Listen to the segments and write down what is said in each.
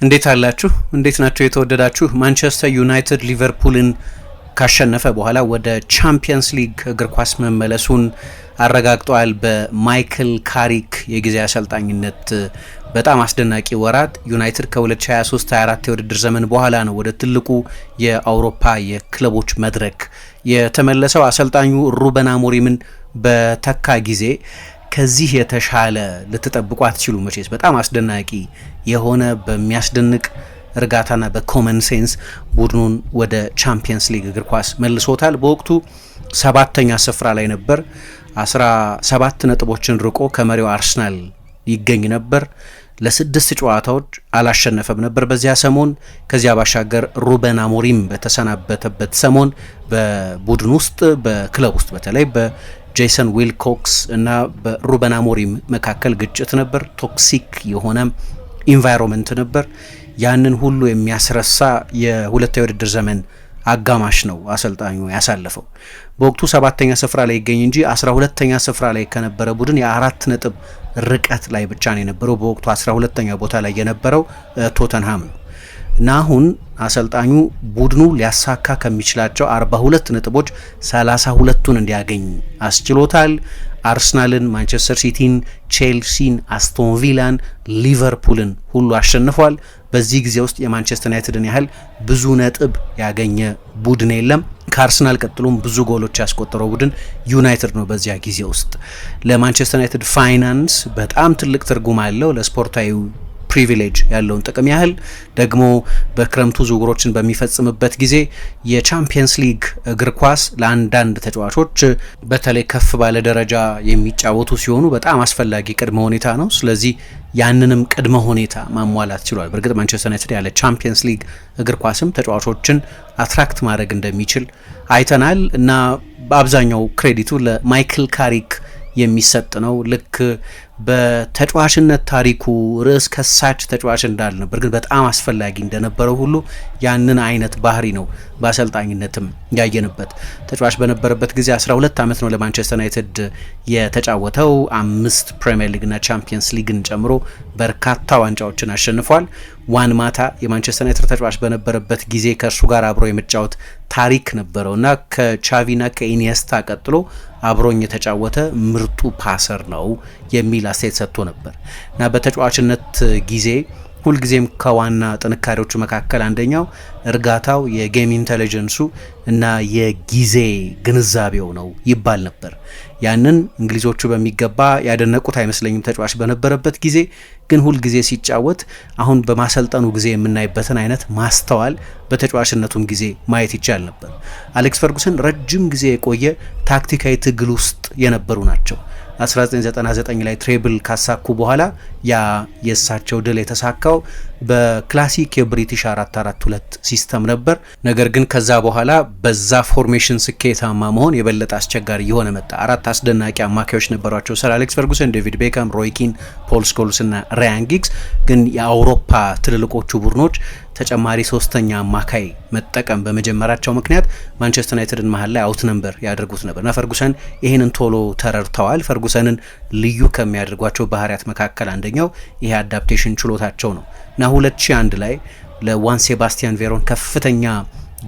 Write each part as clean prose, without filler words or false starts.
እንዴት አላችሁ? እንዴት ናችሁ? የተወደዳችሁ ማንቸስተር ዩናይትድ ሊቨርፑልን ካሸነፈ በኋላ ወደ ቻምፒየንስ ሊግ እግር ኳስ መመለሱን አረጋግጧል። በማይክል ካሪክ የጊዜ አሰልጣኝነት በጣም አስደናቂ ወራት ዩናይትድ ከ2023-24 የውድድር ዘመን በኋላ ነው ወደ ትልቁ የአውሮፓ የክለቦች መድረክ የተመለሰው። አሰልጣኙ ሩበን አሞሪምን በተካ ጊዜ ከዚህ የተሻለ ልትጠብቁ አትችሉ። መቼስ በጣም አስደናቂ የሆነ በሚያስደንቅ እርጋታና በኮመን ሴንስ ቡድኑን ወደ ቻምፒየንስ ሊግ እግር ኳስ መልሶታል። በወቅቱ 7ኛ ስፍራ ላይ ነበር። 17 ነጥቦችን ርቆ ከመሪው አርሰናል ይገኝ ነበር። ለ6 ጨዋታዎች አላሸነፈም ነበር በዚያ ሰሞን። ከዚያ ባሻገር ሩበን አሞሪም በተሰናበተበት ሰሞን በቡድን ውስጥ በክለብ ውስጥ በተለይ ጄሰን ዊልኮክስ እና በሩበን አሞሪም መካከል ግጭት ነበር። ቶክሲክ የሆነ ኢንቫይሮንመንት ነበር። ያንን ሁሉ የሚያስረሳ የሁለተኛ የውድድር ዘመን አጋማሽ ነው አሰልጣኙ ያሳለፈው። በወቅቱ 7ኛ ስፍራ ላይ ይገኝ እንጂ 12ኛ ስፍራ ላይ ከነበረ ቡድን የ4 ነጥብ ርቀት ላይ ብቻ ነው የነበረው። በወቅቱ 12ኛ ቦታ ላይ የነበረው ቶተንሃም ነው እና አሁን አሰልጣኙ ቡድኑ ሊያሳካ ከሚችላቸው 42 ነጥቦች 32ቱን እንዲያገኝ አስችሎታል። አርሰናልን፣ ማንቸስተር ሲቲን፣ ቼልሲን፣ አስቶን ቪላን፣ ሊቨርፑልን ሁሉ አሸንፏል። በዚህ ጊዜ ውስጥ የማንቸስተር ዩናይትድን ያህል ብዙ ነጥብ ያገኘ ቡድን የለም። ከአርሰናል ቀጥሎም ብዙ ጎሎች ያስቆጠረው ቡድን ዩናይትድ ነው። በዚያ ጊዜ ውስጥ ለማንቸስተር ዩናይትድ ፋይናንስ በጣም ትልቅ ትርጉም አለው። ለስፖርታዊ ፕሪቪሌጅ ያለውን ጥቅም ያህል ደግሞ በክረምቱ ዝውውሮችን በሚፈጽምበት ጊዜ የቻምፒየንስ ሊግ እግር ኳስ ለአንዳንድ ተጫዋቾች በተለይ ከፍ ባለ ደረጃ የሚጫወቱ ሲሆኑ በጣም አስፈላጊ ቅድመ ሁኔታ ነው። ስለዚህ ያንንም ቅድመ ሁኔታ ማሟላት ችሏል። በእርግጥ ማንቸስተር ዩናይትድ ያለ ቻምፒየንስ ሊግ እግር ኳስም ተጫዋቾችን አትራክት ማድረግ እንደሚችል አይተናል እና በአብዛኛው ክሬዲቱ ለማይክል ካሪክ የሚሰጥ ነው። ልክ በተጫዋችነት ታሪኩ ርዕስ ከሳች ተጫዋች እንዳልነበር ግን በጣም አስፈላጊ እንደነበረው ሁሉ ያንን አይነት ባህሪ ነው በአሰልጣኝነትም ያየንበት። ተጫዋች በነበረበት ጊዜ 12 ዓመት ነው ለማንቸስተር ዩናይትድ የተጫወተው። 5 ፕሪሚየር ሊግና ቻምፒየንስ ሊግን ጨምሮ በርካታ ዋንጫዎችን አሸንፏል። ዋን ማታ የማንቸስተር ዩናይትድ ተጫዋች በነበረበት ጊዜ ከእርሱ ጋር አብሮ የመጫወት ታሪክ ነበረው እና ከቻቪና ከኢኒየስታ ቀጥሎ አብሮኝ የተጫወተ ምርጡ ፓሰር ነው የሚል አስተያየት ሰጥቶ ነበር እና በተጫዋችነት ጊዜ ሁልጊዜም ከዋና ጥንካሬዎቹ መካከል አንደኛው እርጋታው፣ የጌም ኢንተለጀንሱ እና የጊዜ ግንዛቤው ነው ይባል ነበር። ያንን እንግሊዞቹ በሚገባ ያደነቁት አይመስለኝም ተጫዋች በነበረበት ጊዜ። ግን ሁልጊዜ ሲጫወት አሁን በማሰልጠኑ ጊዜ የምናይበትን አይነት ማስተዋል በተጫዋችነቱም ጊዜ ማየት ይቻል ነበር። አሌክስ ፈርጉሰን ረጅም ጊዜ የቆየ ታክቲካዊ ትግል ውስጥ የነበሩ ናቸው። 1999 ላይ ትሬብል ካሳኩ በኋላ ያ የእሳቸው ድል የተሳካው በክላሲክ የብሪቲሽ 442 ሲስተም ነበር። ነገር ግን ከዛ በኋላ በዛ ፎርሜሽን ስኬታማ መሆን የበለጠ አስቸጋሪ እየሆነ መጣ። 4 አስደናቂ አማካዮች ነበሯቸው ሰር አሌክስ ፈርጉሰን፣ ዴቪድ ቤካም፣ ሮይ ኪን፣ ፖል ስኮልስ እና ራያን ጊግስ። ግን የአውሮፓ ትልልቆቹ ቡድኖች ተጨማሪ 3ኛ አማካይ መጠቀም በመጀመራቸው ምክንያት ማንቸስተር ዩናይትድን መሀል ላይ አውት ነምበር ያደርጉት ነበር እና ፈርጉሰን ይህንን ቶሎ ተረድተዋል። ፈርጉሰንን ልዩ ከሚያደርጓቸው ባህሪያት መካከል አንደኛው ይሄ አዳፕቴሽን ችሎታቸው ነው እና 2001 ላይ ለዋን ሴባስቲያን ቬሮን ከፍተኛ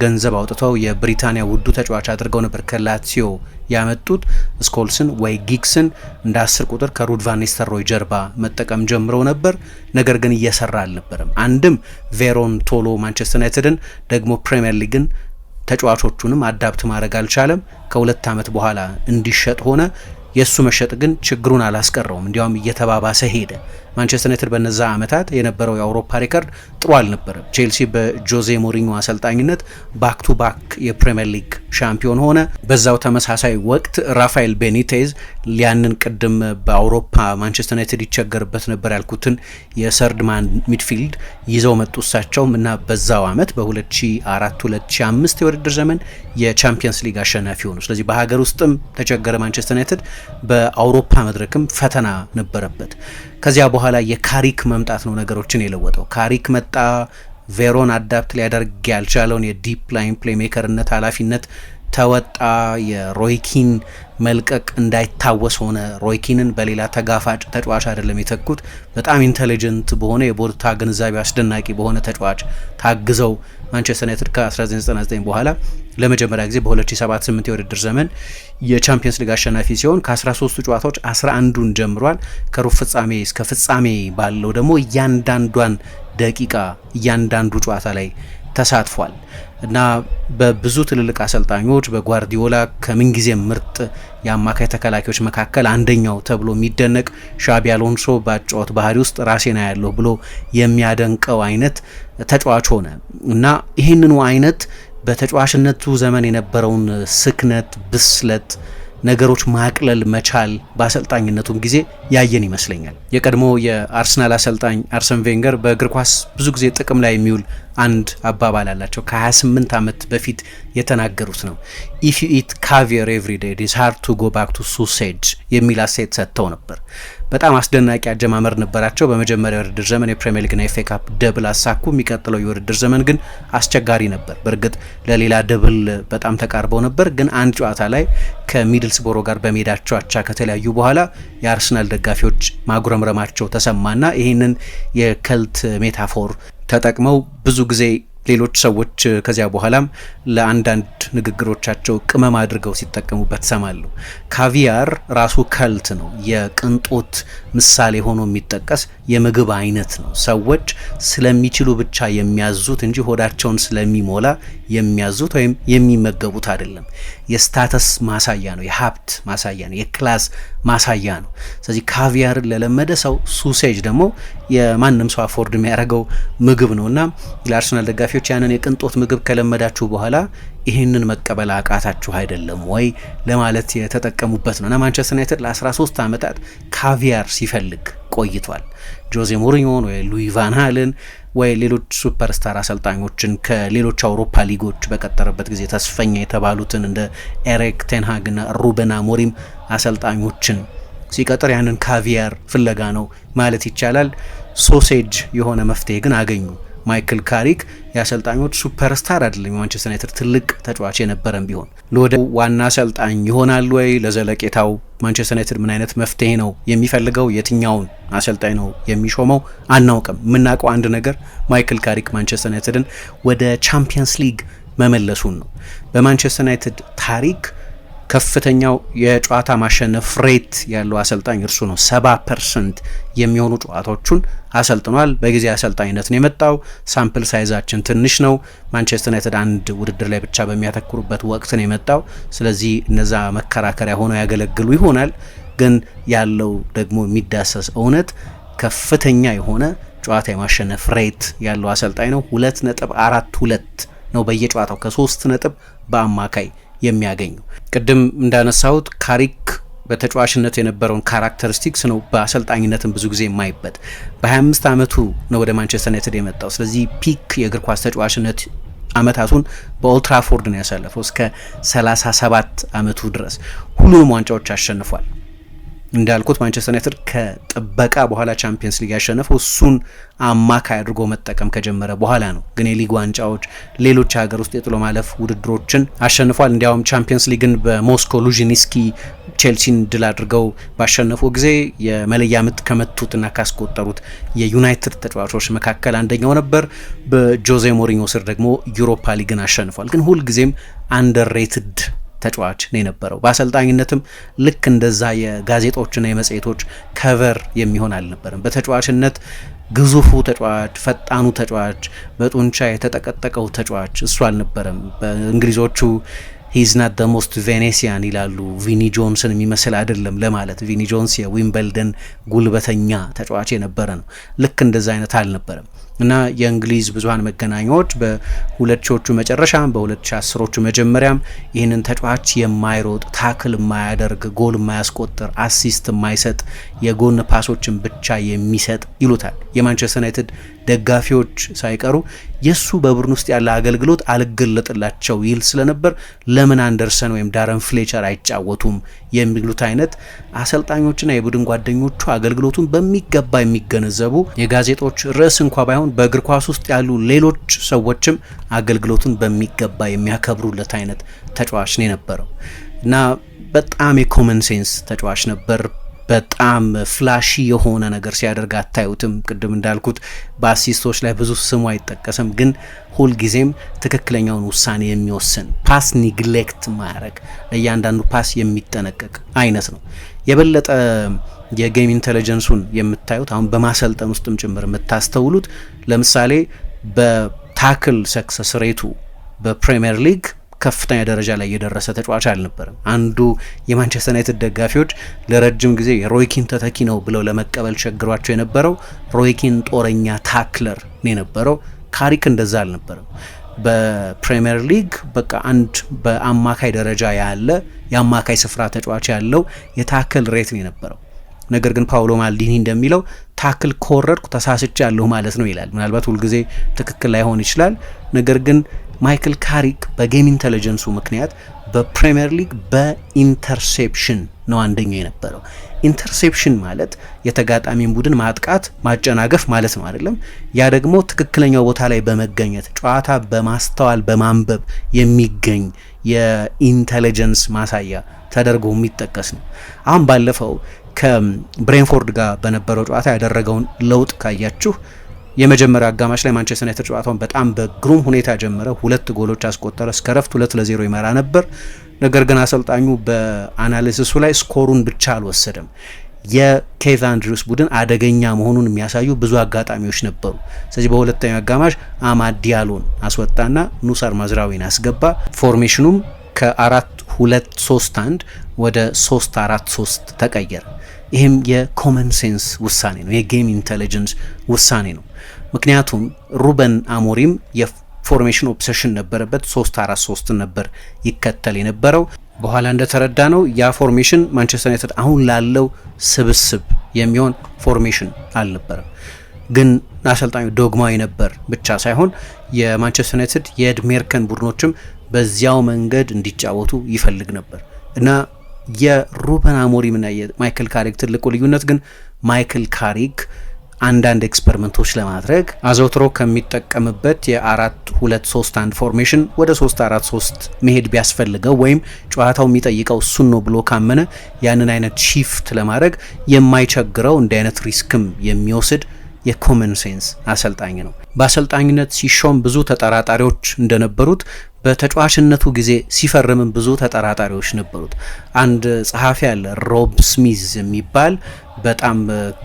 ገንዘብ አውጥተው የብሪታንያ ውዱ ተጫዋች አድርገው ነበር ከላትሲዮ ያመጡት። ስኮልስን ወይ ጊግስን እንደ 10 ቁጥር ከሩድ ቫን ኒስተልሮይ ጀርባ መጠቀም ጀምረው ነበር። ነገር ግን እየሰራ አልነበረም። አንድም ቬሮን ቶሎ ማንቸስተር ዩናይትድን ደግሞ ፕሪሚየር ሊግን ተጫዋቾቹንም አዳፕት ማድረግ አልቻለም። ከ2 ዓመት በኋላ እንዲሸጥ ሆነ። የሱ መሸጥ ግን ችግሩን አላስቀረውም፣ እንዲያውም እየተባባሰ ሄደ። ማንቸስተር ዩናይትድ በነዛ ዓመታት የነበረው የአውሮፓ ሪከርድ ጥሩ አልነበረም። ቼልሲ በጆዜ ሞሪኞ አሰልጣኝነት ባክ ቱ ባክ የፕሪሚየር ሊግ ሻምፒዮን ሆነ። በዛው ተመሳሳይ ወቅት ራፋኤል ቤኒቴዝ ያንን ቅድም በአውሮፓ ማንቸስተር ዩናይትድ ይቸገርበት ነበር ያልኩትን የሰርድ ማን ሚድፊልድ ይዘው መጡ እሳቸውም እና በዛው ዓመት በ2004-2005 የውድድር ዘመን የቻምፒየንስ ሊግ አሸናፊ ሆኑ። ስለዚህ በሀገር ውስጥም ተቸገረ ማንቸስተር ዩናይትድ፣ በአውሮፓ መድረክም ፈተና ነበረበት። ከዚያ በኋላ የካሪክ መምጣት ነው ነገሮችን የለወጠው። ካሪክ መጣ። ቬሮን አዳፕት ሊያደርግ ያልቻለውን የዲፕ ላይን ፕሌሜከርነት ኃላፊነት ተወጣ። የሮይኪን መልቀቅ እንዳይታወስ ሆነ። ሮይኪንን በሌላ ተጋፋጭ ተጫዋች አይደለም የተኩት፣ በጣም ኢንተሊጀንት በሆነ የቦታ ግንዛቤ አስደናቂ በሆነ ተጫዋች ታግዘው ማንቸስተር ዩናይትድ ከ1999 በኋላ ለመጀመሪያ ጊዜ በ2007/8 የውድድር ዘመን የቻምፒየንስ ሊግ አሸናፊ ሲሆን ከ13ቱ ጨዋታዎች 11ዱን ጀምሯል። ከሩብ ፍጻሜ እስከ ፍጻሜ ባለው ደግሞ እያንዳንዷን ደቂቃ እያንዳንዱ ጨዋታ ላይ ተሳትፏል እና በብዙ ትልልቅ አሰልጣኞች በጓርዲዮላ ከምንጊዜ ምርጥ የአማካይ ተከላካዮች መካከል አንደኛው ተብሎ የሚደነቅ ሻቢ አሎንሶ በጨዋታ ባህሪ ውስጥ ራሴና ያለው ብሎ የሚያደንቀው አይነት ተጫዋች ሆነ እና ይህንኑ አይነት በተጫዋችነቱ ዘመን የነበረውን ስክነት፣ ብስለት፣ ነገሮች ማቅለል መቻል በአሰልጣኝነቱም ጊዜ ያየን ይመስለኛል። የቀድሞ የአርሰናል አሰልጣኝ አርሰን ቬንገር በእግር ኳስ ብዙ ጊዜ ጥቅም ላይ የሚውል አንድ አባባል አላቸው። ከ28 ዓመት በፊት የተናገሩት ነው። ኢፍ ዩ ኢት ካቪየር ኤቭሪ ዴይ ኢት ኢዝ ሃርድ ቱ ጎ ባክ ቱ ሱሴጅ የሚል አስተያየት ሰጥተው ነበር። በጣም አስደናቂ አጀማመር ነበራቸው። በመጀመሪያው የውድድር ዘመን የፕሪሚየር ሊግና የኤፍኤ ካፕ ደብል አሳኩ። የሚቀጥለው የውድድር ዘመን ግን አስቸጋሪ ነበር። በእርግጥ ለሌላ ደብል በጣም ተቃርበው ነበር፣ ግን አንድ ጨዋታ ላይ ከሚድልስቦሮ ጋር በሜዳቸው አቻ ከተለያዩ በኋላ የአርሰናል ደጋፊዎች ማጉረምረማቸው ተሰማና ይህንን የከልት ሜታፎር ተጠቅመው ብዙ ጊዜ ሌሎች ሰዎች ከዚያ በኋላም ለአንዳንድ ንግግሮቻቸው ቅመም አድርገው ሲጠቀሙበት ሰማሉ። ካቪያር ራሱ ከልት ነው፣ የቅንጦት ምሳሌ ሆኖ የሚጠቀስ የምግብ አይነት ነው። ሰዎች ስለሚችሉ ብቻ የሚያዙት እንጂ ሆዳቸውን ስለሚሞላ የሚያዙት ወይም የሚመገቡት አይደለም። የስታተስ ማሳያ ነው፣ የሀብት ማሳያ ነው፣ የክላስ ማሳያ ነው። ስለዚህ ካቪያርን ለለመደ ሰው ሱሴጅ ደግሞ የማንም ሰው አፎርድ የሚያደርገው ምግብ ነው እና ለአርሰናል ደጋፊዎች ያንን የቅንጦት ምግብ ከለመዳችሁ በኋላ ይህንን መቀበል አቃታችሁ አይደለም ወይ ለማለት የተጠቀሙበት ነው እና ማንቸስተር ዩናይትድ ለ13 ዓመታት ካቪያር ሲፈልግ ቆይቷል። ጆዜ ሞሪኞን ወይ ሉዊ ቫን ሃልን ወይ ሌሎች ሱፐርስታር አሰልጣኞችን ከሌሎች አውሮፓ ሊጎች በቀጠረበት ጊዜ ተስፈኛ የተባሉትን እንደ ኤሪክ ቴንሃግና ሩበን አሞሪም አሰልጣኞችን ሲቀጥር ያንን ካቪያር ፍለጋ ነው ማለት ይቻላል። ሶሴጅ የሆነ መፍትሄ ግን አገኙ። ማይክል ካሪክ የአሰልጣኞች ሱፐርስታር አይደለም፣ የማንቸስተር ዩናይትድ ትልቅ ተጫዋች የነበረም ቢሆን ለወደ ዋና አሰልጣኝ ይሆናል ወይ? ለዘለቄታው ማንቸስተር ዩናይትድ ምን አይነት መፍትሄ ነው የሚፈልገው? የትኛውን አሰልጣኝ ነው የሚሾመው? አናውቅም። የምናውቀው አንድ ነገር ማይክል ካሪክ ማንቸስተር ዩናይትድን ወደ ቻምፒየንስ ሊግ መመለሱን ነው። በማንቸስተር ዩናይትድ ታሪክ ከፍተኛው የጨዋታ ማሸነፍ ሬት ያለው አሰልጣኝ እርሱ ነው። 70% የሚሆኑ ጨዋታዎቹን አሰልጥኗል። በጊዜ አሰልጣኝነት ነው የመጣው። ሳምፕል ሳይዛችን ትንሽ ነው። ማንቸስተር ዩናይትድ አንድ ውድድር ላይ ብቻ በሚያተኩሩበት ወቅት ነው የመጣው። ስለዚህ እነዛ መከራከሪያ ሆነው ያገለግሉ ይሆናል። ግን ያለው ደግሞ የሚዳሰስ እውነት ከፍተኛ የሆነ ጨዋታ የማሸነፍ ሬት ያለው አሰልጣኝ ነው። 2.42 ነው በየጨዋታው ከ3 ነጥብ በአማካይ የሚያገኙ። ቅድም እንዳነሳሁት ካሪክ በተጫዋችነት የነበረውን ካራክተሪስቲክስ ነው በአሰልጣኝነትም ብዙ ጊዜ የማይበት። በ25 ዓመቱ ነው ወደ ማንቸስተር ዩናይትድ የመጣው። ስለዚህ ፒክ የእግር ኳስ ተጫዋችነት አመታቱን በኦልትራፎርድ ነው ያሳለፈው እስከ 37 ዓመቱ ድረስ ሁሉንም ዋንጫዎች አሸንፏል። እንዳልኩት ማንቸስተር ዩናይትድ ከጥበቃ በኋላ ቻምፒየንስ ሊግ ያሸነፈው እሱን አማካይ አድርጎ መጠቀም ከጀመረ በኋላ ነው። ግን የሊግ ዋንጫዎች፣ ሌሎች ሀገር ውስጥ የጥሎ ማለፍ ውድድሮችን አሸንፏል። እንዲያውም ቻምፒየንስ ሊግን በሞስኮ ሉዥኒስኪ ቼልሲን ድል አድርገው ባሸነፉ ጊዜ የመለያ ምት ከመቱትና ካስቆጠሩት የዩናይትድ ተጫዋቾች መካከል አንደኛው ነበር። በጆዜ ሞሪኞ ስር ደግሞ ዩሮፓ ሊግን አሸንፏል። ግን ሁልጊዜም አንደርሬትድ ተጫዋች ነው የነበረው። በአሰልጣኝነትም ልክ እንደዛ የጋዜጦችና የመጽሔቶች ከቨር የሚሆን አልነበረም። በተጫዋችነት ግዙፉ ተጫዋች፣ ፈጣኑ ተጫዋች፣ በጡንቻ የተጠቀጠቀው ተጫዋች እሱ አልነበረም። በእንግሊዞቹ ሂዝ ናት ደ ሞስት ቬኔሲያን ይላሉ። ቪኒ ጆንስን የሚመስል አይደለም ለማለት። ቪኒ ጆንስ የዊምበልደን ጉልበተኛ ተጫዋች የነበረ ነው። ልክ እንደዛ አይነት አልነበረም እና የእንግሊዝ ብዙሃን መገናኛዎች በ2000ዎቹ መጨረሻም በ2010ዎቹ መጀመሪያም ይህንን ተጫዋች የማይሮጥ፣ ታክል የማያደርግ፣ ጎል የማያስቆጥር፣ አሲስት የማይሰጥ፣ የጎን ፓሶችን ብቻ የሚሰጥ ይሉታል። የማንቸስተር ዩናይትድ ደጋፊዎች ሳይቀሩ የሱ በቡድን ውስጥ ያለ አገልግሎት አልገለጥላቸው ይል ስለነበር ለምን አንደርሰን ወይም ዳረን ፍሌቸር አይጫወቱም የሚሉት አይነት አሰልጣኞችና የቡድን ጓደኞቹ አገልግሎቱን በሚገባ የሚገነዘቡ የጋዜጦች ርዕስ እንኳ ባይሆን በእግር ኳስ ውስጥ ያሉ ሌሎች ሰዎችም አገልግሎቱን በሚገባ የሚያከብሩለት አይነት ተጫዋች ነው የነበረው እና በጣም የኮመን ሴንስ ተጫዋች ነበር። በጣም ፍላሺ የሆነ ነገር ሲያደርግ አታዩትም። ቅድም እንዳልኩት በአሲስቶች ላይ ብዙ ስሙ አይጠቀስም፣ ግን ሁልጊዜም ትክክለኛውን ውሳኔ የሚወስን ፓስ ኒግሌክት ማያረግ ለእያንዳንዱ ፓስ የሚጠነቀቅ አይነት ነው። የበለጠ የጌም ኢንቴሊጀንሱን የምታዩት አሁን በማሰልጠን ውስጥም ጭምር የምታስተውሉት ለምሳሌ በታክል ሰክሰስ ሬቱ በፕሪሚየር ሊግ ከፍተኛ ደረጃ ላይ የደረሰ ተጫዋች አልነበረም። አንዱ የማንቸስተር ዩናይትድ ደጋፊዎች ለረጅም ጊዜ የሮይኪን ተተኪ ነው ብለው ለመቀበል ቸግሯቸው የነበረው ሮይኪን ጦረኛ ታክለር ነው የነበረው። ካሪክ እንደዛ አልነበረም። በፕሪሚየር ሊግ በቃ አንድ በአማካይ ደረጃ ያለ የአማካይ ስፍራ ተጫዋች ያለው የታክል ሬት ነው የነበረው። ነገር ግን ፓውሎ ማልዲኒ እንደሚለው ታክል ኮረድኩ ተሳስቼ ያለሁ ማለት ነው ይላል። ምናልባት ሁልጊዜ ትክክል ላይሆን ይችላል። ነገር ግን ማይክል ካሪክ በጌም ኢንቴሊጀንሱ ምክንያት በፕሪሚየር ሊግ በኢንተርሴፕሽን ነው አንደኛ የነበረው። ኢንተርሴፕሽን ማለት የተጋጣሚን ቡድን ማጥቃት ማጨናገፍ ማለት ነው አይደለም። ያ ደግሞ ትክክለኛው ቦታ ላይ በመገኘት ጨዋታ በማስተዋል በማንበብ የሚገኝ የኢንቴሊጀንስ ማሳያ ተደርጎ የሚጠቀስ ነው። አሁን ባለፈው ከብሬንፎርድ ጋር በነበረው ጨዋታ ያደረገውን ለውጥ ካያችሁ የመጀመሪያው አጋማሽ ላይ ማንቸስተር ዩናይትድ ጨዋታውን በጣም በግሩም ሁኔታ ጀመረ። 2 ጎሎች አስቆጠረ። እስከ ረፍት 2-0 ይመራ ነበር። ነገር ግን አሰልጣኙ በአናሊሲሱ ላይ ስኮሩን ብቻ አልወሰደም። የኬዝ አንድሪውስ ቡድን አደገኛ መሆኑን የሚያሳዩ ብዙ አጋጣሚዎች ነበሩ። ስለዚህ በሁለተኛው አጋማሽ አማድ ዲያሎን አስወጣና ኑሳር ማዝራዊን አስገባ። ፎርሜሽኑም ከ4-2-3-1 ወደ 3-4-3 ተቀየረ። ይህም የኮመን ሴንስ ውሳኔ ነው፣ የጌም ኢንቴሊጀንስ ውሳኔ ነው። ምክንያቱም ሩበን አሞሪም የፎርሜሽን ኦብሴሽን ነበረበት። 3-4-3 ነበር ይከተል የነበረው። በኋላ እንደተረዳ ነው ያ ፎርሜሽን ማንቸስተር ዩናይትድ አሁን ላለው ስብስብ የሚሆን ፎርሜሽን አልነበረም። ግን አሰልጣኙ ዶግማዊ ነበር ብቻ ሳይሆን የማንቸስተር ዩናይትድ የኤድሜርከን ቡድኖችም በዚያው መንገድ እንዲጫወቱ ይፈልግ ነበር እና የሩበን አሞሪም እና የማይክል ካሪክ ትልቁ ልዩነት ግን ማይክል ካሪክ አንዳንድ ኤክስፐሪመንቶች ለማድረግ አዘውትሮ ከሚጠቀምበት የ4-2-3-1 ፎርሜሽን ወደ 3-4-3 መሄድ ቢያስፈልገው ወይም ጨዋታው የሚጠይቀው እሱን ነው ብሎ ካመነ ያንን አይነት ሺፍት ለማድረግ የማይቸግረው እንዲህ አይነት ሪስክም የሚወስድ የኮመን ሴንስ አሰልጣኝ ነው። በአሰልጣኝነት ሲሾም ብዙ ተጠራጣሪዎች እንደነበሩት በተጫዋችነቱ ጊዜ ሲፈርምም ብዙ ተጠራጣሪዎች ነበሩት። አንድ ጸሐፊ አለ ሮብ ስሚዝ የሚባል በጣም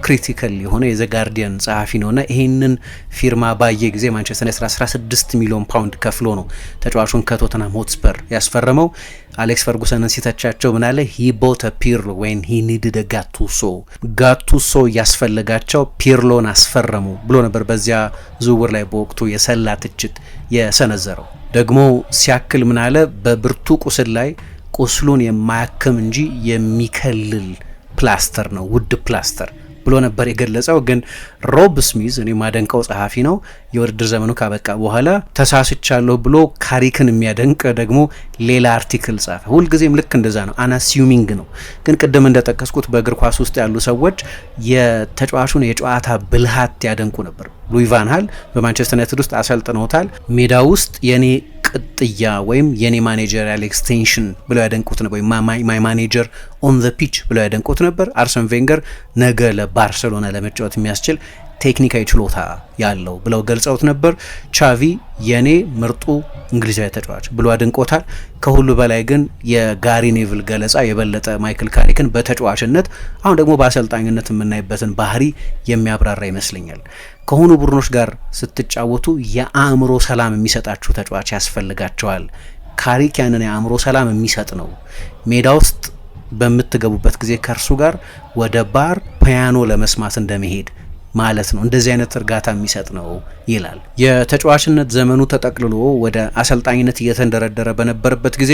ክሪቲካል የሆነ የዘ ጋርዲያን ጸሐፊ ነውና ይሄንን ፊርማ ባየ ጊዜ ማንቸስተር ዩናይትድ 16 ሚሊዮን ፓውንድ ከፍሎ ነው ተጫዋቹን ከቶተንሃም ሆትስፐር ያስፈረመው። አሌክስ ፈርጉሰንን ሲተቻቸው ምናለ ሂ ቦት ፒርሎ ዌን ሂ ኒድድ ጋቱሶ እያስፈለጋቸው ፒርሎን አስፈረሙ ብሎ ነበር በዚያ ዝውውር ላይ በወቅቱ የሰላ ትችት የሰነዘረው። ደግሞ ሲያክል ምናለ በብርቱ ቁስል ላይ ቁስሉን የማያክም እንጂ የሚከልል ፕላስተር ነው፣ ውድ ፕላስተር ብሎ ነበር የገለጸው። ግን ሮብ ስሚዝ እኔ ማደንቀው ጸሐፊ ነው። የውድድር ዘመኑ ካበቃ በኋላ ተሳስቻለሁ ብሎ ካሪክን የሚያደንቅ ደግሞ ሌላ አርቲክል ጻፈ። ሁልጊዜም ልክ እንደዛ ነው፣ አናሲዩሚንግ ነው። ግን ቅድም እንደጠቀስኩት በእግር ኳስ ውስጥ ያሉ ሰዎች የተጫዋቹን የጨዋታ ብልሃት ያደንቁ ነበር። ሉዊ ቫን ሃል በማንቸስተር ዩናይትድ ውስጥ አሰልጥነውታል። ሜዳ ውስጥ የኔ ቅጥያ ወይም የኔ ማኔጀሪያል ኤክስቴንሽን ብለው ያደንቁት ነበር። ማይ ማኔጀር ኦን ዘ ፒች ብለው ያደንቁት ነበር። አርሰን ቬንገር ነገ ለባርሴሎና ለመጫወት የሚያስችል ቴክኒካዊ ችሎታ ያለው ብለው ገልጸውት ነበር። ቻቪ የኔ ምርጡ እንግሊዛዊ ተጫዋች ብሎ አድንቆታል። ከሁሉ በላይ ግን የጋሪ ኔቭል ገለጻ የበለጠ ማይክል ካሪክን በተጫዋችነት አሁን ደግሞ በአሰልጣኝነት የምናይበትን ባህሪ የሚያብራራ ይመስለኛል። ከሆኑ ቡድኖች ጋር ስትጫወቱ የአእምሮ ሰላም የሚሰጣችሁ ተጫዋች ያስፈልጋቸዋል። ካሪክ ያንን የአእምሮ ሰላም የሚሰጥ ነው። ሜዳ ውስጥ በምትገቡበት ጊዜ ከእርሱ ጋር ወደ ባር ፒያኖ ለመስማት እንደመሄድ ማለት ነው። እንደዚህ አይነት እርጋታ የሚሰጥ ነው ይላል። የተጫዋችነት ዘመኑ ተጠቅልሎ ወደ አሰልጣኝነት እየተንደረደረ በነበረበት ጊዜ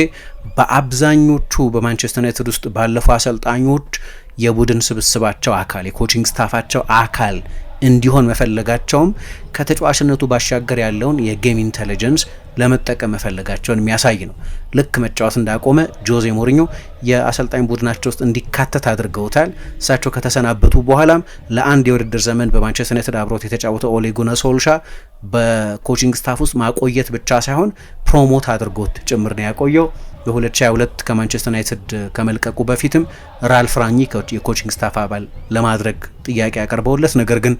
በአብዛኞቹ በማንቸስተር ዩናይትድ ውስጥ ባለፉ አሰልጣኞች የቡድን ስብስባቸው አካል፣ የኮቺንግ ስታፋቸው አካል እንዲሆን መፈለጋቸውም ከተጫዋችነቱ ባሻገር ያለውን የጌም ኢንተለጀንስ ለመጠቀም መፈለጋቸውን የሚያሳይ ነው። ልክ መጫወት እንዳቆመ ጆዜ ሞሪኞ የአሰልጣኝ ቡድናቸው ውስጥ እንዲካተት አድርገውታል። እሳቸው ከተሰናበቱ በኋላም ለአንድ የውድድር ዘመን በማንቸስተር ዩናይትድ አብሮት የተጫወተው ኦሌ ጉናር ሶልሻ በኮቺንግ ስታፍ ውስጥ ማቆየት ብቻ ሳይሆን ፕሮሞት አድርጎት ጭምር ነው ያቆየው። በ2022 ከማንቸስተር ዩናይትድ ከመልቀቁ በፊትም ራልፍ ራኒክ የኮቺንግ ስታፍ አባል ለማድረግ ጥያቄ ያቀርበውለት፣ ነገር ግን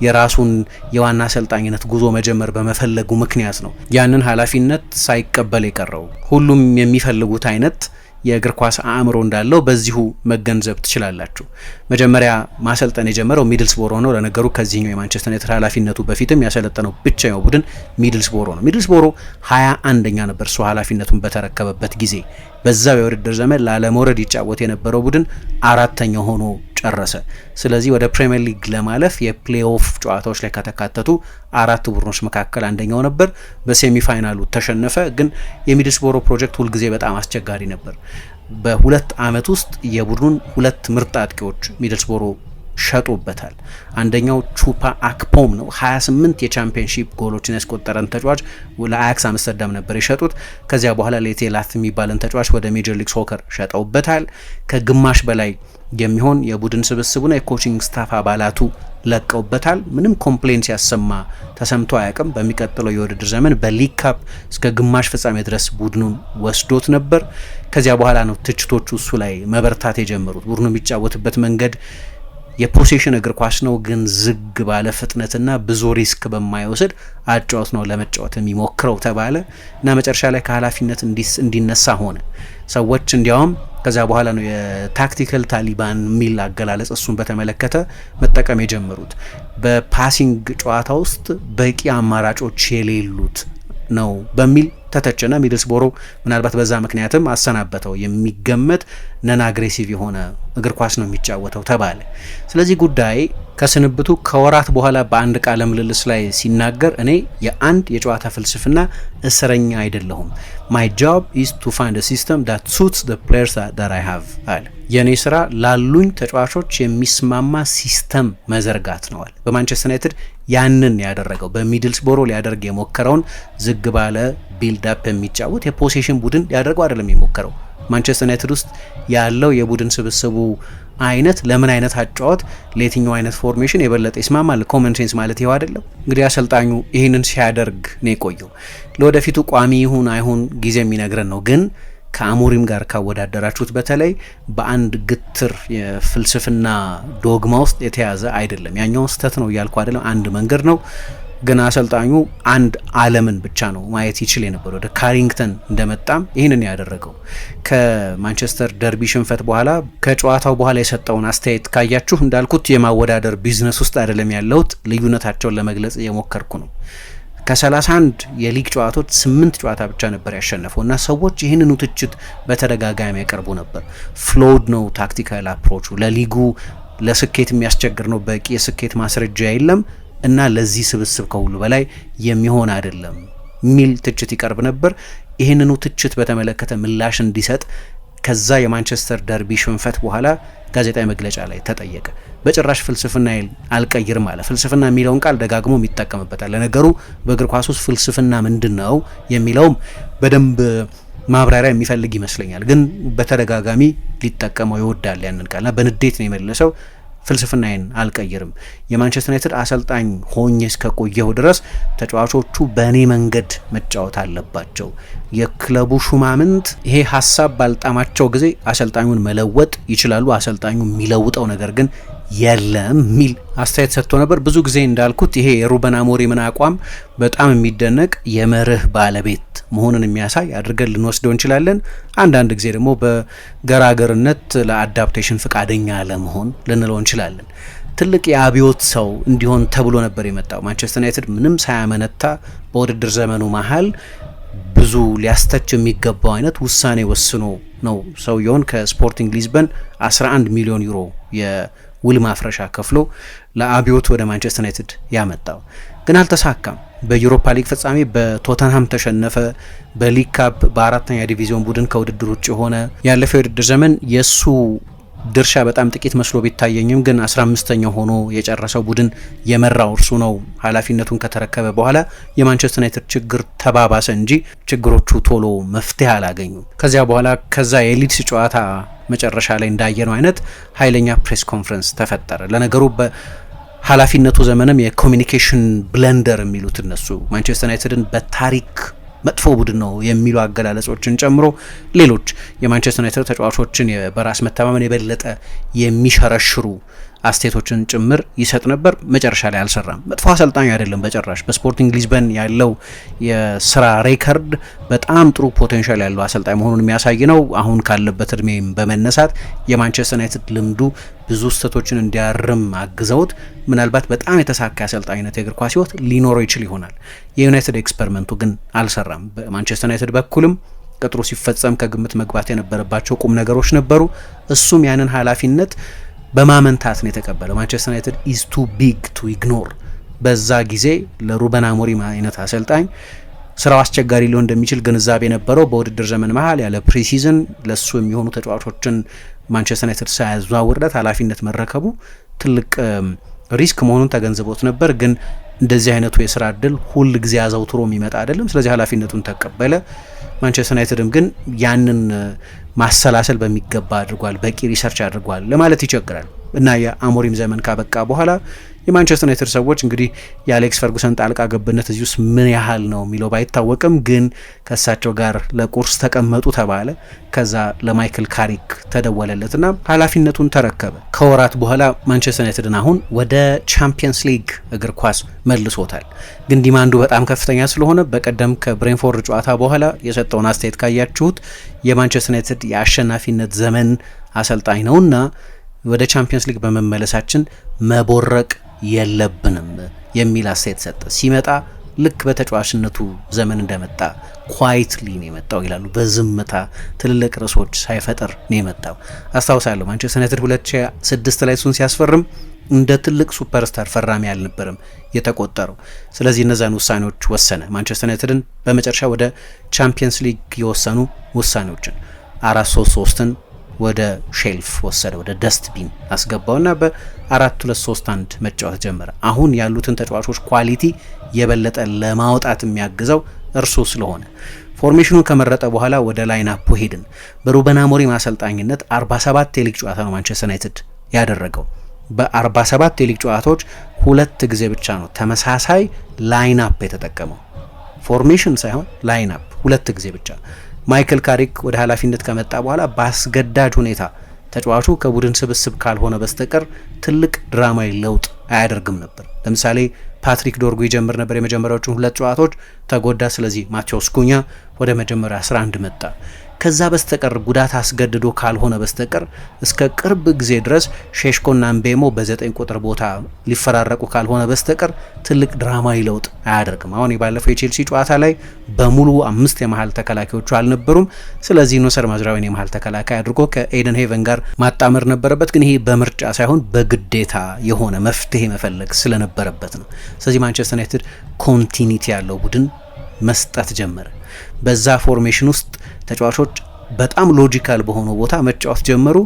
የራሱን የዋና አሰልጣኝነት ጉዞ መጀመር በመፈለጉ ምክንያት ነው ያንን ኃላፊነት ሳይቀበል የቀረው። ሁሉም የሚፈልጉት አይነት የእግር ኳስ አእምሮ እንዳለው በዚሁ መገንዘብ ትችላላችሁ። መጀመሪያ ማሰልጠን የጀመረው ሚድልስቦሮ ነው። ለነገሩ ከዚህኛው የማንቸስተር ዩናይትድ ኃላፊነቱ በፊትም ያሰለጠነው ብቻኛው ቡድን ሚድልስቦሮ ነው። ሚድልስቦሮ 21ኛ ነበር እሱ ኃላፊነቱን በተረከበበት ጊዜ። በዛው የውድድር ዘመን ላለመውረድ ይጫወት የነበረው ቡድን 4ኛ ሆኖ ጨረሰ። ስለዚህ ወደ ፕሪሚየር ሊግ ለማለፍ የፕሌይኦፍ ጨዋታዎች ላይ ከተካተቱ 4 ቡድኖች መካከል አንደኛው ነበር። በሴሚፋይናሉ ተሸነፈ። ግን የሚድልስቦሮ ፕሮጀክት ሁልጊዜ በጣም አስቸጋሪ ነበር። በ2 ዓመት ውስጥ የቡድኑን 2 ምርጥ አጥቂዎች ሚድልስቦሮ ሸጦበታል። አንደኛው ቹፓ አክፖም ነው። 28 የቻምፒየንሺፕ ጎሎችን ያስቆጠረን ተጫዋች ለአያክስ አምስተርዳም ነበር የሸጡት። ከዚያ በኋላ ሌቴላፍ የሚባለን ተጫዋች ወደ ሜጀር ሊግ ሶከር ሸጠውበታል። ከግማሽ በላይ የሚሆን የቡድን ስብስቡና የኮቺንግ ስታፍ አባላቱ ለቀውበታል። ምንም ኮምፕሌንት ሲያሰማ ተሰምቶ አያውቅም። በሚቀጥለው የውድድር ዘመን በሊግ ካፕ እስከ ግማሽ ፍጻሜ ድረስ ቡድኑን ወስዶት ነበር። ከዚያ በኋላ ነው ትችቶቹ እሱ ላይ መበርታት የጀመሩት። ቡድኑ የሚጫወትበት መንገድ የፖሴሽን እግር ኳስ ነው፣ ግን ዝግ ባለ ፍጥነትና ብዙ ሪስክ በማይወስድ አጫወት ነው ለመጫወት የሚሞክረው ተባለ እና መጨረሻ ላይ ከኃላፊነት እንዲነሳ ሆነ። ሰዎች እንዲያውም ከዛ በኋላ ነው የታክቲካል ታሊባን የሚል አገላለጽ እሱን በተመለከተ መጠቀም የጀመሩት። በፓሲንግ ጨዋታ ውስጥ በቂ አማራጮች የሌሉት ነው በሚል ተተቸና ሚድልስቦሮ ምናልባት በዛ ምክንያትም አሰናበተው። የሚገመት ነን አግሬሲቭ የሆነ እግር ኳስ ነው የሚጫወተው ተባለ። ስለዚህ ጉዳይ ከስንብቱ ከወራት በኋላ በአንድ ቃለ ምልልስ ላይ ሲናገር እኔ የአንድ የጨዋታ ፍልስፍና እስረኛ አይደለሁም። my job is to find a system that suits the players that I have አለ። የኔ ስራ ላሉኝ ተጫዋቾች የሚስማማ ሲስተም መዘርጋት ነው አለ። በማንቸስተር ዩናይትድ ያንን ያደረገው በሚድልስቦሮ ሊያደርግ የሞከረውን ዝግ ባለ ቢልድ አፕ የሚጫወት የፖሴሽን ቡድን ሊያደርገው አይደለም የሞከረው። ማንቸስተር ዩናይትድ ውስጥ ያለው የቡድን ስብስቡ አይነት ለምን አይነት አጫወት ለየትኛው አይነት ፎርሜሽን የበለጠ ይስማማል? ኮመን ሴንስ ማለት ይሄው አይደለም። እንግዲህ አሰልጣኙ ይህንን ሲያደርግ ነው የቆየው። ለወደፊቱ ቋሚ ይሁን አይሁን ጊዜ የሚነግረን ነው። ግን ከአሞሪም ጋር ካወዳደራችሁት በተለይ በአንድ ግትር የፍልስፍና ዶግማ ውስጥ የተያዘ አይደለም። ያኛው ስህተት ነው እያልኩ አይደለም፣ አንድ መንገድ ነው። ግን አሰልጣኙ አንድ ዓለምን ብቻ ነው ማየት ይችል የነበረው። ወደ ካሪንግተን እንደመጣም ይህንን ያደረገው። ከማንቸስተር ደርቢ ሽንፈት በኋላ ከጨዋታው በኋላ የሰጠውን አስተያየት ካያችሁ እንዳልኩት የማወዳደር ቢዝነስ ውስጥ አይደለም ያለሁት፣ ልዩነታቸውን ለመግለጽ እየሞከርኩ ነው። ከ31 የሊግ ጨዋታዎች 8 ጨዋታ ብቻ ነበር ያሸነፈው እና ሰዎች ይህንኑ ትችት በተደጋጋሚ ያቀርቡ ነበር። ፍሎድ ነው ታክቲካል አፕሮቹ፣ ለሊጉ ለስኬት የሚያስቸግር ነው፣ በቂ የስኬት ማስረጃ የለም እና ለዚህ ስብስብ ከሁሉ በላይ የሚሆን አይደለም ሚል ትችት ይቀርብ ነበር። ይህንኑ ትችት በተመለከተ ምላሽ እንዲሰጥ ከዛ የማንቸስተር ደርቢ ሽንፈት በኋላ ጋዜጣዊ መግለጫ ላይ ተጠየቀ። በጭራሽ ፍልስፍና አልቀይርም አለ። ፍልስፍና የሚለውን ቃል ደጋግሞ ይጠቀምበታል። ለነገሩ በእግር ኳስ ውስጥ ፍልስፍና ምንድን ነው የሚለውም በደንብ ማብራሪያ የሚፈልግ ይመስለኛል። ግን በተደጋጋሚ ሊጠቀመው ይወዳል ያንን ቃልና በንዴት ነው የመለሰው። ፍልስፍናዬን አልቀይርም። የማንቸስተር ዩናይትድ አሰልጣኝ ሆኜ እስከቆየሁ ድረስ ተጫዋቾቹ በእኔ መንገድ መጫወት አለባቸው። የክለቡ ሹማምንት ይሄ ሀሳብ ባልጣማቸው ጊዜ አሰልጣኙን መለወጥ ይችላሉ። አሰልጣኙ የሚለውጠው ነገር ግን የለም የሚል አስተያየት ሰጥቶ ነበር። ብዙ ጊዜ እንዳልኩት ይሄ የሩበን አሞሪምን አቋም በጣም የሚደነቅ የመርህ ባለቤት መሆኑን የሚያሳይ አድርገን ልንወስደው እንችላለን። አንዳንድ ጊዜ ደግሞ በገራገርነት ለአዳፕቴሽን ፈቃደኛ ለመሆን ልንለው እንችላለን። ትልቅ የአብዮት ሰው እንዲሆን ተብሎ ነበር የመጣው። ማንቸስተር ዩናይትድ ምንም ሳያመነታ በውድድር ዘመኑ መሀል ብዙ ሊያስተች የሚገባው አይነት ውሳኔ ወስኖ ነው ሰውየውን ከስፖርቲንግ ሊዝበን 11 ሚሊዮን ዩሮ የውል ማፍረሻ ከፍሎ ለአብዮት ወደ ማንቸስተር ዩናይትድ ያመጣው። ግን አልተሳካም። በዩሮፓ ሊግ ፍጻሜ በቶተንሃም ተሸነፈ። በሊግ ካፕ በ4ኛ ዲቪዚዮን ቡድን ከውድድር ውጭ ሆነ። ያለፈው የውድድር ዘመን የሱ ድርሻ በጣም ጥቂት መስሎ ቢታየኝም ግን 15ኛው ሆኖ የጨረሰው ቡድን የመራው እርሱ ነው። ኃላፊነቱን ከተረከበ በኋላ የማንቸስተር ዩናይትድ ችግር ተባባሰ እንጂ ችግሮቹ ቶሎ መፍትሄ አላገኙም። ከዚያ በኋላ ከዛ የሊድስ ጨዋታ መጨረሻ ላይ እንዳየነው አይነት ኃይለኛ ፕሬስ ኮንፈረንስ ተፈጠረ። ለነገሩ በኃላፊነቱ ዘመንም የኮሚኒኬሽን ብለንደር የሚሉት እነሱ ማንቸስተር ዩናይትድን በታሪክ መጥፎ ቡድን ነው የሚሉ አገላለጾችን ጨምሮ ሌሎች የማንቸስተር ዩናይትድ ተጫዋቾችን በራስ መተማመን የበለጠ የሚሸረሽሩ አስተያየቶችን ጭምር ይሰጥ ነበር። መጨረሻ ላይ አልሰራም። መጥፎ አሰልጣኝ አይደለም በጭራሽ። በስፖርቲንግ ሊዝበን ያለው የስራ ሬከርድ በጣም ጥሩ ፖቴንሻል ያለው አሰልጣኝ መሆኑን የሚያሳይ ነው። አሁን ካለበት እድሜም በመነሳት የማንቸስተር ዩናይትድ ልምዱ ብዙ ስህተቶችን እንዲያርም አግዘውት ምናልባት በጣም የተሳካ አሰልጣኝነት የእግር ኳስ ህይወት ሊኖረው ይችል ይሆናል። የዩናይትድ ኤክስፐሪመንቱ ግን አልሰራም። በማንቸስተር ዩናይትድ በኩልም ቅጥሩ ሲፈጸም ከግምት መግባት የነበረባቸው ቁም ነገሮች ነበሩ። እሱም ያንን ኃላፊነት በማመንታት ነው የተቀበለው። ማንቸስተር ዩናይትድ ኢዝ ቱ ቢግ ቱ ኢግኖር። በዛ ጊዜ ለሩበን አሞሪም አይነት አሰልጣኝ ስራው አስቸጋሪ ሊሆን እንደሚችል ግንዛቤ ነበረው። በውድድር ዘመን መሀል ያለ ፕሪሲዝን ለሱ የሚሆኑ ተጫዋቾችን ማንቸስተር ዩናይትድ ሳያዘዋውርለት ኃላፊነት መረከቡ ትልቅ ሪስክ መሆኑን ተገንዝቦት ነበር። ግን እንደዚህ አይነቱ የስራ እድል ሁል ጊዜ አዘውትሮ የሚመጣ አይደለም። ስለዚህ ኃላፊነቱን ተቀበለ። ማንቸስተር ዩናይትድም ግን ያንን ማሰላሰል በሚገባ አድርጓል፣ በቂ ሪሰርች አድርጓል ለማለት ይቸግራል እና የአሞሪም ዘመን ካበቃ በኋላ የማንቸስተር ዩናይትድ ሰዎች እንግዲህ የአሌክስ ፈርጉሰን ጣልቃ ገብነት እዚህ ውስጥ ምን ያህል ነው የሚለው ባይታወቅም ግን ከእሳቸው ጋር ለቁርስ ተቀመጡ ተባለ። ከዛ ለማይክል ካሪክ ተደወለለትና ኃላፊነቱን ተረከበ። ከወራት በኋላ ማንቸስተር ዩናይትድን አሁን ወደ ቻምፒየንስ ሊግ እግር ኳስ መልሶታል። ግን ዲማንዱ በጣም ከፍተኛ ስለሆነ በቀደም ከብሬንፎርድ ጨዋታ በኋላ የሰጠውን አስተያየት ካያችሁት የማንቸስተር ዩናይትድ የአሸናፊነት ዘመን አሰልጣኝ ነውና ወደ ቻምፒየንስ ሊግ በመመለሳችን መቦረቅ የለብንም የሚል አስተያየት ሰጠ። ሲመጣ ልክ በተጫዋችነቱ ዘመን እንደመጣ ኳይትሊ ነው የመጣው ይላሉ። በዝምታ ትልልቅ ርዕሶች ሳይፈጥር ነው የመጣው። አስታውሳለሁ ማንቸስተር ዩናይትድ 2006 ላይ እሱን ሲያስፈርም እንደ ትልቅ ሱፐርስታር ፈራሚ አልነበረም የተቆጠረው። ስለዚህ እነዛን ውሳኔዎች ወሰነ። ማንቸስተር ዩናይትድን በመጨረሻ ወደ ቻምፒየንስ ሊግ የወሰኑ ውሳኔዎችን 4-3-3ን ወደ ሼልፍ ወሰደ፣ ወደ ደስትቢን አስገባውና በ4-2-3-1 መጫወት ጀመረ። አሁን ያሉትን ተጫዋቾች ኳሊቲ የበለጠ ለማውጣት የሚያግዘው እርሱ ስለሆነ ፎርሜሽኑን ከመረጠ በኋላ ወደ ላይናፑ ሄድን። በሩበን አሞሪም አሰልጣኝነት 47 የሊግ ጨዋታ ነው ማንቸስተር ዩናይትድ ያደረገው። በ47 የሊግ ጨዋታዎች 2 ጊዜ ብቻ ነው ተመሳሳይ ላይናፕ የተጠቀመው። ፎርሜሽን ሳይሆን ላይናፕ 2 ጊዜ ብቻ። ማይክል ካሪክ ወደ ኃላፊነት ከመጣ በኋላ በአስገዳጅ ሁኔታ ተጫዋቹ ከቡድን ስብስብ ካልሆነ በስተቀር ትልቅ ድራማዊ ለውጥ አያደርግም ነበር። ለምሳሌ ፓትሪክ ዶርጉ ይጀምር ነበር የመጀመሪያዎቹን 2 ጨዋታዎች፣ ተጎዳ። ስለዚህ ማቴዎስ ኩኛ ወደ መጀመሪያ 11 መጣ። ከዛ በስተቀር ጉዳት አስገድዶ ካልሆነ በስተቀር እስከ ቅርብ ጊዜ ድረስ ሼሽኮና ምቤሞ በ9 ቁጥር ቦታ ሊፈራረቁ ካልሆነ በስተቀር ትልቅ ድራማዊ ለውጥ አያደርግም። አሁን የባለፈው የቼልሲ ጨዋታ ላይ በሙሉ 5 የመሃል ተከላካዮቹ አልነበሩም። ስለዚህ ኖሰር ማዝራዊን የመሃል ተከላካይ አድርጎ ከኤደን ሄቨን ጋር ማጣመር ነበረበት። ግን ይሄ በምርጫ ሳይሆን በግዴታ የሆነ መፍትሄ መፈለግ ስለነበረበት ነው። ስለዚህ ማንቸስተር ዩናይትድ ኮንቲኒቲ ያለው ቡድን መስጠት ጀመረ። በዛ ፎርሜሽን ውስጥ ተጫዋቾች በጣም ሎጂካል በሆኑ ቦታ መጫወት ጀመሩ።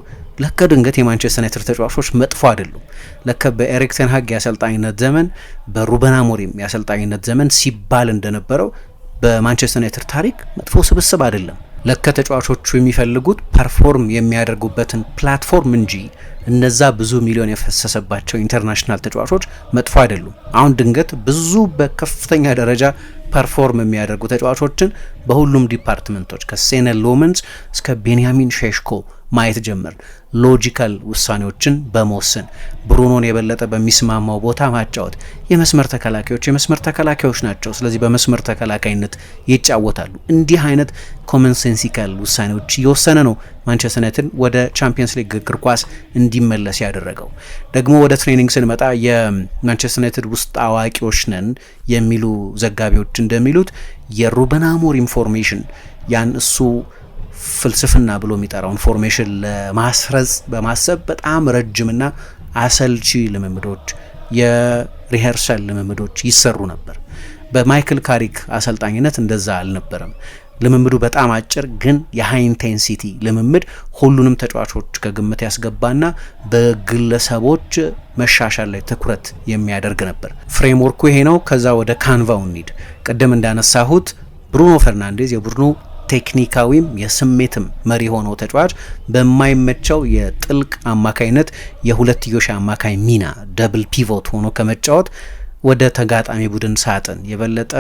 ለከ ድንገት የማንቸስተር ዩናይትድ ተጫዋቾች መጥፎ አይደሉም። ለከ በኤሪክ ቴን ሃግ የአሰልጣኝነት ዘመን፣ በሩበን አሞሪም የአሰልጣኝነት ዘመን ሲባል እንደነበረው በማንቸስተር ዩናይትድ ታሪክ መጥፎ ስብስብ አይደለም። ለከ ተጫዋቾቹ የሚፈልጉት ፐርፎርም የሚያደርጉበትን ፕላትፎርም እንጂ እነዛ ብዙ ሚሊዮን የፈሰሰባቸው ኢንተርናሽናል ተጫዋቾች መጥፎ አይደሉም። አሁን ድንገት ብዙ በከፍተኛ ደረጃ ፐርፎርም የሚያደርጉ ተጫዋቾችን በሁሉም ዲፓርትመንቶች ከሴነ ሎመንስ እስከ ቤንያሚን ሼሽኮ ማየት ጀመር። ሎጂካል ውሳኔዎችን በመወሰን ብሩኖን የበለጠ በሚስማማው ቦታ ማጫወት። የመስመር ተከላካዮች ናቸው። ስለዚህ በመስመር ተከላካይነት ይጫወታሉ። እንዲህ አይነት ኮመን ሴንሲካል ውሳኔዎች እየወሰነ ነው ማንቸስተር ዩናይትድ ወደ ቻምፒየንስ ሊግ እግር ኳስ እንዲመለስ ያደረገው። ደግሞ ወደ ትሬኒንግ ስንመጣ የማንቸስተር ዩናይትድ ውስጥ አዋቂዎች ነን የሚሉ ዘጋቢዎች እንደሚሉት የሩበን አሞሪም ፎርሜሽን ያን እሱ ፍልስፍና ብሎ የሚጠራውን ፎርሜሽን ለማስረጽ በማሰብ በጣም ረጅምና አሰልቺ ልምምዶች፣ የሪሄርሳል ልምምዶች ይሰሩ ነበር። በማይክል ካሪክ አሰልጣኝነት እንደዛ አልነበረም። ልምምዱ በጣም አጭር ግን የሃይ ኢንቴንሲቲ ልምምድ ሁሉንም ተጫዋቾች ከግምት ያስገባና በግለሰቦች መሻሻል ላይ ትኩረት የሚያደርግ ነበር። ፍሬምወርኩ ይሄ ነው። ከዛ ወደ ካንቫው እንሂድ። ቅድም እንዳነሳሁት ብሩኖ ፈርናንዴዝ የቡድኑ ቴክኒካዊም የስሜትም መሪ ሆነው ተጫዋች በማይመቸው የጥልቅ አማካይነት የሁለትዮሽ አማካይ ሚና ደብል ፒቮት ሆኖ ከመጫወት ወደ ተጋጣሚ ቡድን ሳጥን የበለጠ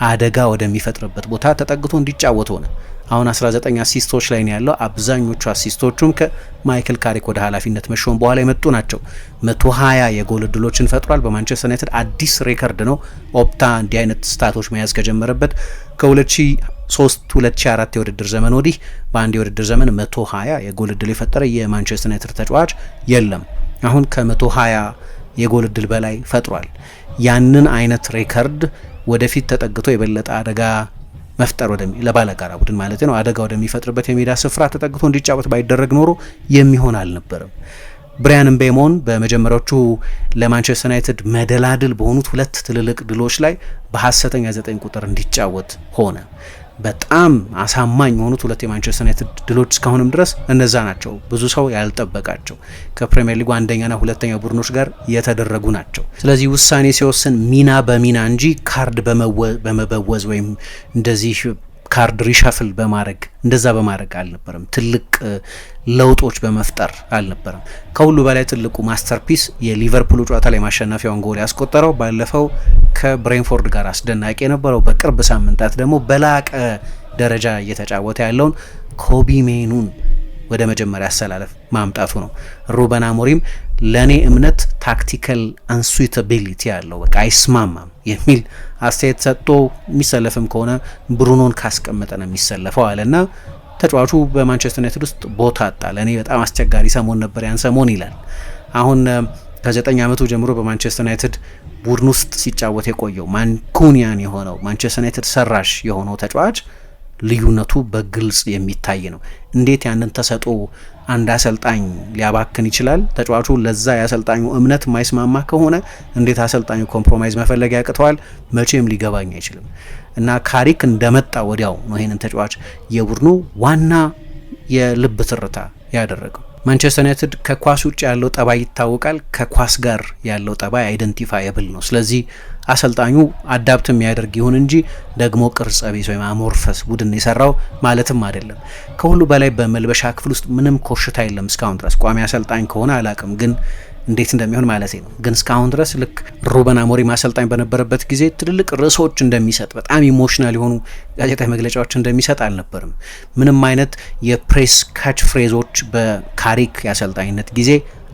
አደጋ ወደሚፈጥርበት ቦታ ተጠግቶ እንዲጫወት ሆነ። አሁን 19 አሲስቶች ላይ ነው ያለው። አብዛኞቹ አሲስቶቹም ከማይክል ካሪክ ወደ ኃላፊነት መሾም በኋላ የመጡ ናቸው። 120 የጎል እድሎችን ፈጥሯል። በማንቸስተር ዩናይትድ አዲስ ሬከርድ ነው። ኦፕታ እንዲህ አይነት ስታቶች መያዝ ከጀመረበት ከ2003-2004 የውድድር ዘመን ወዲህ በአንድ የውድድር ዘመን 120 የጎል እድል የፈጠረ የማንቸስተር ዩናይትድ ተጫዋች የለም። አሁን ከ120 የጎል እድል በላይ ፈጥሯል። ያንን አይነት ሬከርድ ወደፊት ተጠግቶ የበለጠ አደጋ መፍጠር ለባለጋራ ቡድን ማለት ነው አደጋ ወደሚፈጥርበት የሜዳ ስፍራ ተጠግቶ እንዲጫወት ባይደረግ ኖሮ የሚሆን አልነበረም። ብራያን ምቤሞን በመጀመሪያዎቹ ለማንቸስተር ዩናይትድ መደላድል በሆኑት 2 ትልልቅ ድሎች ላይ በሐሰተኛ 9 ቁጥር እንዲጫወት ሆነ። በጣም አሳማኝ የሆኑት 2 የማንቸስተር ዩናይትድ ድሎች እስካሁንም ድረስ እነዛ ናቸው። ብዙ ሰው ያልጠበቃቸው ከፕሪሚየር ሊጉ አንደኛና ሁለተኛ ቡድኖች ጋር የተደረጉ ናቸው። ስለዚህ ውሳኔ ሲወስን ሚና በሚና እንጂ ካርድ በመበወዝ ወይም እንደዚህ ካርድ ሪሸፍል በማድረግ እንደዛ በማድረግ አልነበረም። ትልቅ ለውጦች በመፍጠር አልነበረም። ከሁሉ በላይ ትልቁ ማስተርፒስ የሊቨርፑል ጨዋታ ላይ ማሸነፊያውን ጎል ያስቆጠረው ባለፈው ከብሬንፎርድ ጋር አስደናቂ የነበረው በቅርብ ሳምንታት ደግሞ በላቀ ደረጃ እየተጫወተ ያለውን ኮቢ ሜኑን ወደ መጀመሪያ አሰላለፍ ማምጣቱ ነው። ሩበን አሞሪም ለኔ እምነት ታክቲካል አንሱዊታቢሊቲ ያለው በቃ አይስማማም የሚል አስተያየት ሰጥቶ የሚሰለፍም ከሆነ ብሩኖን ካስቀመጠ ነው የሚሰለፈው አለና ተጫዋቹ በማንቸስተር ዩናይትድ ውስጥ ቦታ አጣ። ለኔ በጣም አስቸጋሪ ሰሞን ነበር ያን ሰሞን ይላል። አሁን ከ9 ዓመቱ ጀምሮ በማንቸስተር ዩናይትድ ቡድን ውስጥ ሲጫወት የቆየው ማንኩኒያን የሆነው ማንቸስተር ዩናይትድ ሰራሽ የሆነው ተጫዋች ልዩነቱ በግልጽ የሚታይ ነው። እንዴት ያንን ተሰጥኦ አንድ አሰልጣኝ ሊያባክን ይችላል? ተጫዋቹ ለዛ የአሰልጣኙ እምነት የማይስማማ ከሆነ እንዴት አሰልጣኙ ኮምፕሮማይዝ መፈለግ ያቅተዋል? መቼም ሊገባኝ አይችልም። እና ካሪክ እንደመጣ ወዲያው ነው ይህንን ተጫዋች የቡድኑ ዋና የልብ ትርታ ያደረገው። ማንቸስተር ዩናይትድ ከኳስ ውጭ ያለው ጠባይ ይታወቃል። ከኳስ ጋር ያለው ጠባይ አይደንቲፋየብል ነው። ስለዚህ አሰልጣኙ አዳፕት የሚያደርግ ይሁን እንጂ ደግሞ ቅርጸ ቢስ ወይም አሞርፈስ ቡድን የሰራው ማለትም አይደለም። ከሁሉ በላይ በመልበሻ ክፍል ውስጥ ምንም ኮሽታ የለም እስካሁን ድረስ። ቋሚ አሰልጣኝ ከሆነ አላቅም ግን እንዴት እንደሚሆን ማለት ነው። ግን እስካሁን ድረስ ልክ ሩበን አሞሪም አሰልጣኝ በነበረበት ጊዜ ትልልቅ ርዕሶች እንደሚሰጥ በጣም ኢሞሽናል የሆኑ ጋዜጣዊ መግለጫዎች እንደሚሰጥ አልነበርም። ምንም አይነት የፕሬስ ካች ፍሬዞች በካሪክ የአሰልጣኝነት ጊዜ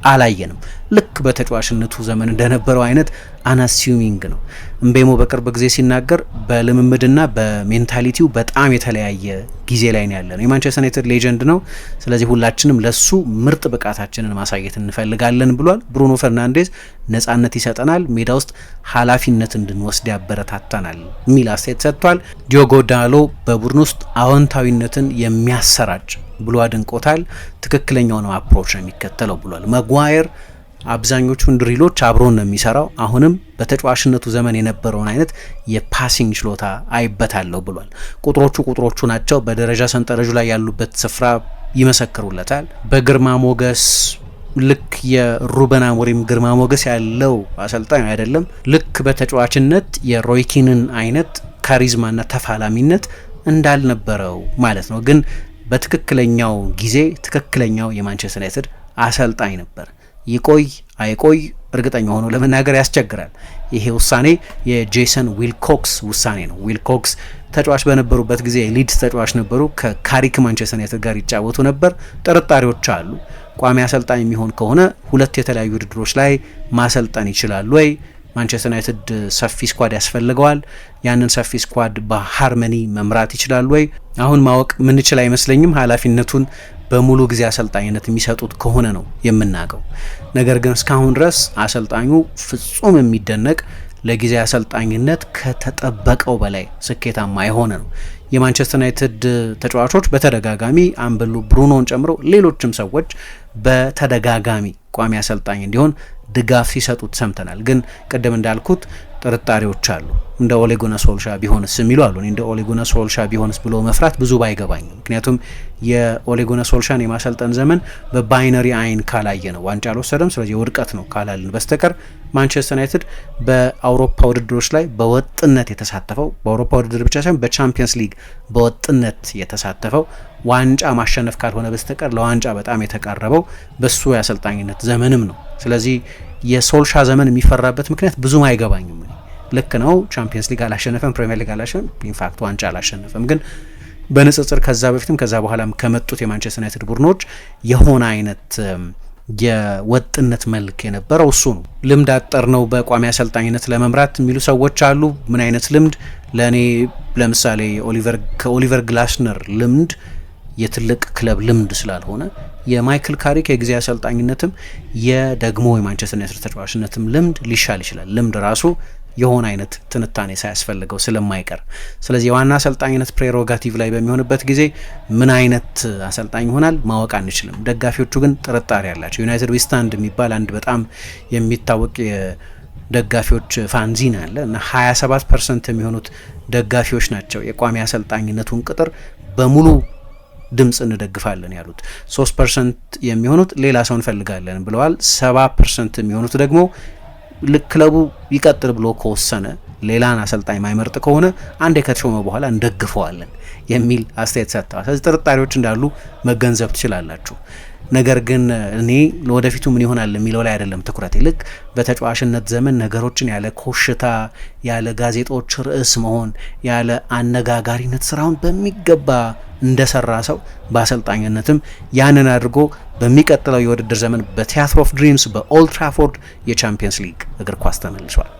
አላየንም። ልክ በተጫዋችነቱ ዘመን እንደነበረው አይነት አናሲዩሚንግ ነው። እምቤሞ በቅርብ ጊዜ ሲናገር በልምምድና በሜንታሊቲው በጣም የተለያየ ጊዜ ላይ ነው ያለነው። የማንቸስተር ዩናይትድ ሌጀንድ ነው። ስለዚህ ሁላችንም ለሱ ምርጥ ብቃታችንን ማሳየት እንፈልጋለን ብሏል። ብሩኖ ፈርናንዴዝ ነጻነት ይሰጠናል፣ ሜዳ ውስጥ ኃላፊነት እንድንወስድ ያበረታታናል የሚል አስተያየት ሰጥቷል። ዲዮጎ ዳሎ በቡድን ውስጥ አዎንታዊነትን የሚያሰራጭ ብሎ አድንቆታል። ትክክለኛውን አፕሮች ነው የሚከተለው ብሏል። መጓየር አብዛኞቹን ድሪሎች አብሮን ነው የሚሰራው። አሁንም በተጫዋችነቱ ዘመን የነበረውን አይነት የፓሲንግ ችሎታ አይበታለሁ ብሏል። ቁጥሮቹ ናቸው። በደረጃ ሰንጠረዡ ላይ ያሉበት ስፍራ ይመሰክሩለታል። በግርማ ሞገስ ልክ የሩበን አሞሪም ግርማ ሞገስ ያለው አሰልጣኝ አይደለም። ልክ በተጫዋችነት የሮይኪንን አይነት ካሪዝማና ተፋላሚነት እንዳልነበረው ማለት ነው። ግን በትክክለኛው ጊዜ ትክክለኛው የማንቸስተር ዩናይትድ አሰልጣኝ ነበር። ይቆይ አይቆይ እርግጠኛ ሆኖ ለመናገር ያስቸግራል። ይሄ ውሳኔ የጄሰን ዊልኮክስ ውሳኔ ነው። ዊልኮክስ ተጫዋች በነበሩበት ጊዜ ሊድስ ተጫዋች ነበሩ። ከካሪክ ማንቸስተር ዩናይትድ ጋር ይጫወቱ ነበር። ጥርጣሬዎች አሉ። ቋሚ አሰልጣኝ የሚሆን ከሆነ 2 የተለያዩ ውድድሮች ላይ ማሰልጠን ይችላሉ ወይ? ማንቸስተር ዩናይትድ ሰፊ ስኳድ ያስፈልገዋል። ያንን ሰፊ ስኳድ በሃርመኒ መምራት ይችላሉ ወይ? አሁን ማወቅ ምንችል አይመስለኝም። ኃላፊነቱን በሙሉ ጊዜ አሰልጣኝነት የሚሰጡት ከሆነ ነው የምናውቀው። ነገር ግን እስካሁን ድረስ አሰልጣኙ ፍጹም የሚደነቅ ለጊዜ አሰልጣኝነት ከተጠበቀው በላይ ስኬታማ የሆነ ነው። የማንቸስተር ዩናይትድ ተጫዋቾች በተደጋጋሚ አምበሉ ብሩኖን ጨምሮ ሌሎችም ሰዎች በተደጋጋሚ ቋሚ አሰልጣኝ እንዲሆን ድጋፍ ሲሰጡት ሰምተናል። ግን ቅድም እንዳልኩት ጥርጣሬዎች አሉ። እንደ ኦሌ ጉናር ሶልሻ ቢሆንስ የሚሉ አሉ። እንደ ኦሌ ጉናር ሶልሻ ቢሆንስ ብሎ መፍራት ብዙ ባይገባኝም፣ ምክንያቱም የኦሌ ጉናር ሶልሻን የማሰልጠን ዘመን በባይነሪ አይን ካላየ ነው ዋንጫ አልወሰደም፣ ስለዚህ ውድቀት ነው ካላልን በስተቀር ማንቸስተር ዩናይትድ በአውሮፓ ውድድሮች ላይ በወጥነት የተሳተፈው በአውሮፓ ውድድር ብቻ ሳይሆን በቻምፒየንስ ሊግ በወጥነት የተሳተፈው ዋንጫ ማሸነፍ ካልሆነ በስተቀር ለዋንጫ በጣም የተቃረበው በሱ የአሰልጣኝነት ዘመንም ነው። ስለዚህ የሶልሻ ዘመን የሚፈራበት ምክንያት ብዙም አይገባኝም። ልክ ነው፣ ቻምፒየንስ ሊግ አላሸነፈም፣ ፕሪሚየር ሊግ አላሸነፈም፣ ኢንፋክት ዋንጫ አላሸነፈም። ግን በንጽጽር ከዛ በፊትም ከዛ በኋላም ከመጡት የማንቸስተር ዩናይትድ ቡድኖች የሆነ አይነት የወጥነት መልክ የነበረው እሱ ነው። ልምድ አጠር ነው በቋሚ አሰልጣኝነት ለመምራት የሚሉ ሰዎች አሉ። ምን አይነት ልምድ? ለእኔ ለምሳሌ ከኦሊቨር ግላስነር ልምድ የትልቅ ክለብ ልምድ ስላልሆነ የማይክል ካሪክ የጊዜ አሰልጣኝነትም የደግሞ የማንቸስተር ዩናይትድ ተጫዋችነትም ልምድ ሊሻል ይችላል። ልምድ ራሱ የሆነ አይነት ትንታኔ ሳያስፈልገው ስለማይቀር፣ ስለዚህ የዋና አሰልጣኝነት ፕሬሮጋቲቭ ላይ በሚሆንበት ጊዜ ምን አይነት አሰልጣኝ ይሆናል ማወቅ አንችልም። ደጋፊዎቹ ግን ጥርጣሬ ያላቸው ዩናይትድ ዊስታንድ የሚባል አንድ በጣም የሚታወቅ የደጋፊዎች ፋንዚን አለ እና 27% የሚሆኑት ደጋፊዎች ናቸው የቋሚ አሰልጣኝነቱን ቅጥር በሙሉ ድምጽ እንደግፋለን ያሉት። 3% የሚሆኑት ሌላ ሰው እንፈልጋለን ብለዋል። 70% የሚሆኑት ደግሞ ክለቡ ይቀጥል ብሎ ከወሰነ ሌላን አሰልጣኝ ማይመርጥ ከሆነ አንዴ ከተሾመ በኋላ እንደግፈዋለን የሚል አስተያየት ሰጥተዋል። ስለዚህ ጥርጣሬዎች እንዳሉ መገንዘብ ትችላላችሁ። ነገር ግን እኔ ለወደፊቱ ምን ይሆናል የሚለው ላይ አይደለም ትኩረት። ይልቅ በተጫዋችነት ዘመን ነገሮችን ያለ ኮሽታ፣ ያለ ጋዜጦች ርዕስ መሆን፣ ያለ አነጋጋሪነት ስራውን በሚገባ እንደሰራ ሰው በአሰልጣኝነትም ያንን አድርጎ በሚቀጥለው የውድድር ዘመን በቲያትር ኦፍ ድሪምስ በኦልድ ትራፎርድ የቻምፒየንስ ሊግ እግር ኳስ ተመልሷል።